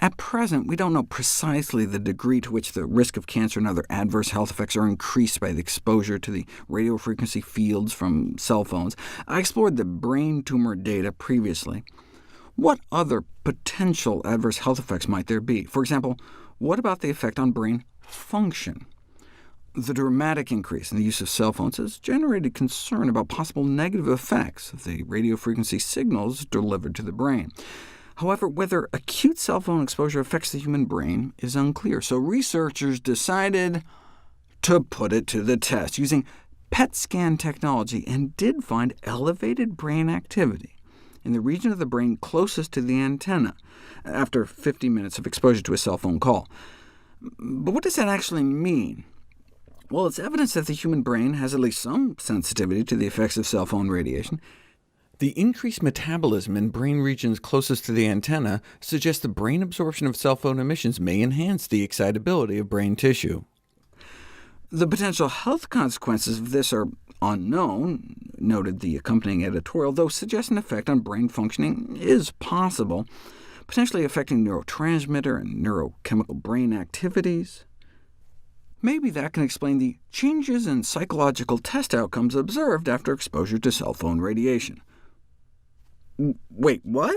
At present, we don't know precisely the degree to which the risk of cancer and other adverse health effects are increased by the exposure to the radio frequency fields from cell phones. I explored the brain tumor data previously. What other potential adverse health effects might there be? For example, what about the effect on brain function? The dramatic increase in the use of cell phones has generated concern about possible negative effects of the radio frequency signals delivered to the brain. However, whether acute cell phone exposure affects the human brain is unclear, so researchers decided to put it to the test using PET scan technology, and did find elevated brain activity in the region of the brain closest to the antenna after 50 minutes of exposure to a cell phone call. But what does that actually mean? Well, it's evidence that the human brain has at least some sensitivity to the effects of cell phone radiation. The increased metabolism in brain regions closest to the antenna suggests the brain absorption of cell phone emissions may enhance the excitability of brain tissue. The potential health consequences of this are unknown, noted the accompanying editorial, though suggest an effect on brain functioning is possible, potentially affecting neurotransmitter and neurochemical brain activities. Maybe that can explain the changes in psychological test outcomes observed after exposure to cell phone radiation. Wait, what?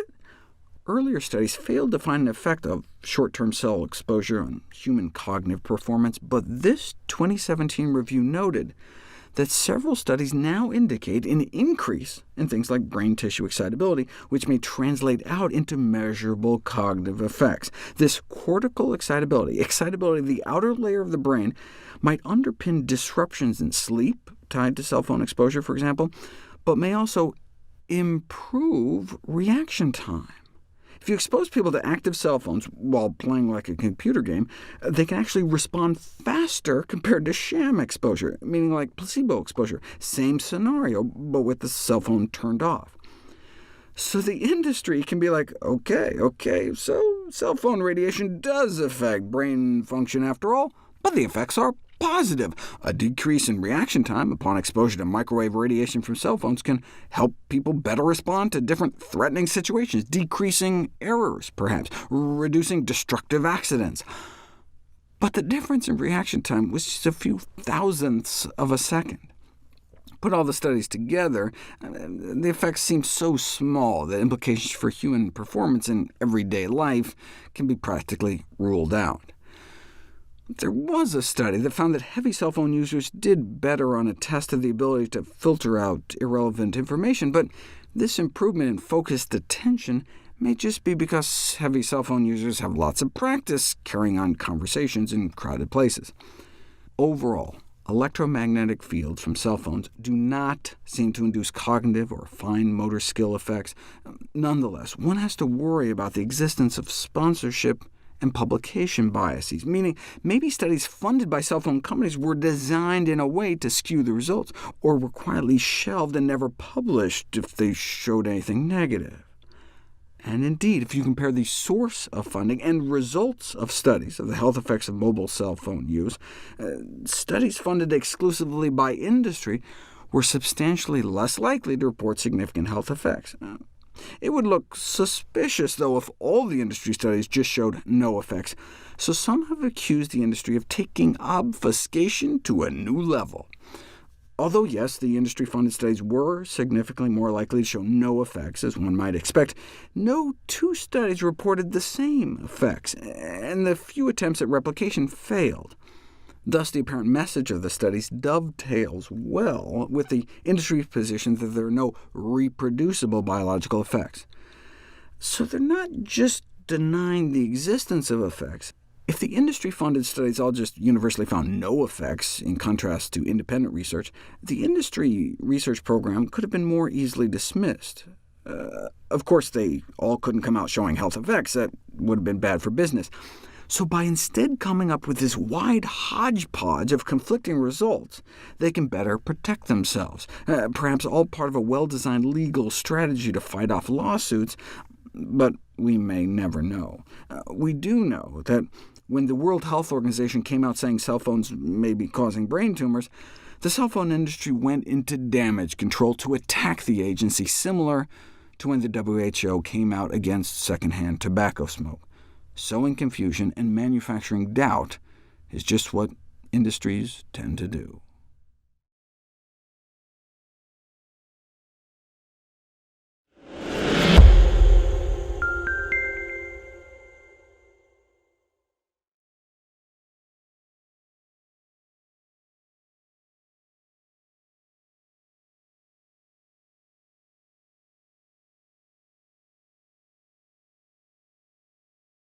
Earlier studies failed to find an effect of short-term cell exposure on human cognitive performance, but this 2017 review noted that several studies now indicate an increase in things like brain tissue excitability, which may translate out into measurable cognitive effects. This cortical excitability of the outer layer of the brain, might underpin disruptions in sleep tied to cell phone exposure, for example, but may also improve reaction time. If you expose people to active cell phones while playing like a computer game, they can actually respond faster compared to sham exposure, meaning like placebo exposure. Same scenario, but with the cell phone turned off. So the industry can be like, OK, so cell phone radiation does affect brain function after all, but the effects are positive. A decrease in reaction time upon exposure to microwave radiation from cell phones can help people better respond to different threatening situations, decreasing errors, perhaps, reducing destructive accidents. But the difference in reaction time was just a few thousandths of a second. Put all the studies together, the effects seem so small that implications for human performance in everyday life can be practically ruled out. There was a study that found that heavy cell phone users did better on a test of the ability to filter out irrelevant information, but this improvement in focused attention may just be because heavy cell phone users have lots of practice carrying on conversations in crowded places. Overall, electromagnetic fields from cell phones do not seem to induce cognitive or fine motor skill effects. Nonetheless, one has to worry about the existence of sponsorship and publication biases, meaning maybe studies funded by cell phone companies were designed in a way to skew the results, or were quietly shelved and never published if they showed anything negative. And indeed, if you compare the source of funding and results of studies of the health effects of mobile cell phone use, studies funded exclusively by industry were substantially less likely to report significant health effects. It would look suspicious, though, if all the industry studies just showed no effects, so some have accused the industry of taking obfuscation to a new level. Although, yes, the industry-funded studies were significantly more likely to show no effects, as one might expect, no two studies reported the same effects, and the few attempts at replication failed. Thus, the apparent message of the studies dovetails well with the industry's position that there are no reproducible biological effects. So they're not just denying the existence of effects. If the industry-funded studies all just universally found no effects, in contrast to independent research, the industry research program could have been more easily dismissed. Of course, they all couldn't come out showing health effects. That would have been bad for business. So by instead coming up with this wide hodgepodge of conflicting results, they can better protect themselves, perhaps all part of a well-designed legal strategy to fight off lawsuits, but we may never know. We do know that when the World Health Organization came out saying cell phones may be causing brain tumors, the cell phone industry went into damage control to attack the agency, similar to when the WHO came out against secondhand tobacco smoke. sowing confusion and manufacturing doubt is just what industries tend to do.